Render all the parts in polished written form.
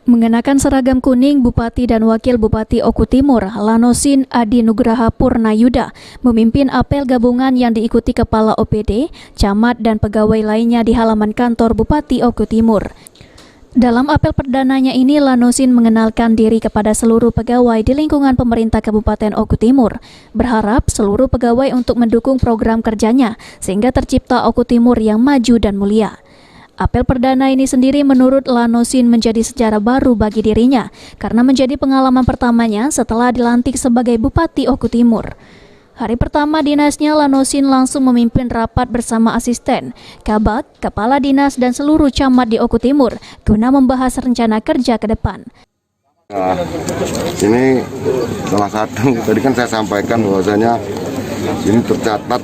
Mengenakan seragam kuning, Bupati dan Wakil Bupati Oku Timur, Lanosin Adi Nugraha Purnayuda, memimpin apel gabungan yang diikuti Kepala OPD, Camat, dan pegawai lainnya di halaman kantor Bupati Oku Timur. Dalam apel perdananya ini, Lanosin mengenalkan diri kepada seluruh pegawai di lingkungan pemerintah Kabupaten Oku Timur, berharap seluruh pegawai untuk mendukung program kerjanya sehingga tercipta Oku Timur yang maju dan mulia. Apel perdana ini sendiri menurut Lanosin menjadi sejarah baru bagi dirinya karena menjadi pengalaman pertamanya setelah dilantik sebagai Bupati Oku Timur. Hari pertama dinasnya, Lanosin langsung memimpin rapat bersama asisten, kabag, kepala dinas dan seluruh camat di Oku Timur guna membahas rencana kerja ke depan. Ini salah satu, tadi kan saya sampaikan bahwasanya ini tercatat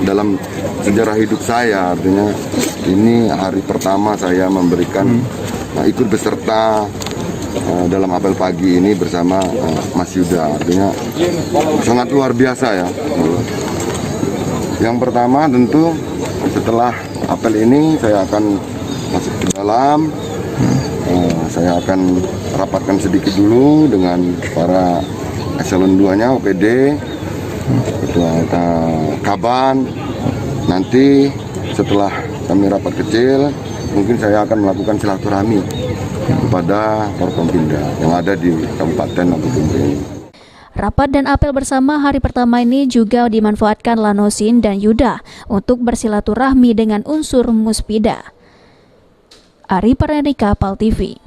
dalam sejarah hidup saya, artinya ini hari pertama saya memberikan ikut beserta dalam apel pagi ini bersama Mas Yuda, artinya sangat luar biasa ya. Yang pertama tentu setelah apel ini saya akan masuk ke dalam, saya akan rapatkan sedikit dulu dengan para eselon 2-nya OPD, Ketua Kaban. Nanti setelah kami rapat kecil, mungkin saya akan melakukan silaturahmi kepada Forkompinda yang ada di Kabupaten Oku Timur. Rapat dan apel bersama hari pertama ini juga dimanfaatkan Lanosin dan Yuda untuk bersilaturahmi dengan unsur Muspida. Ari Paranika, PAL TV.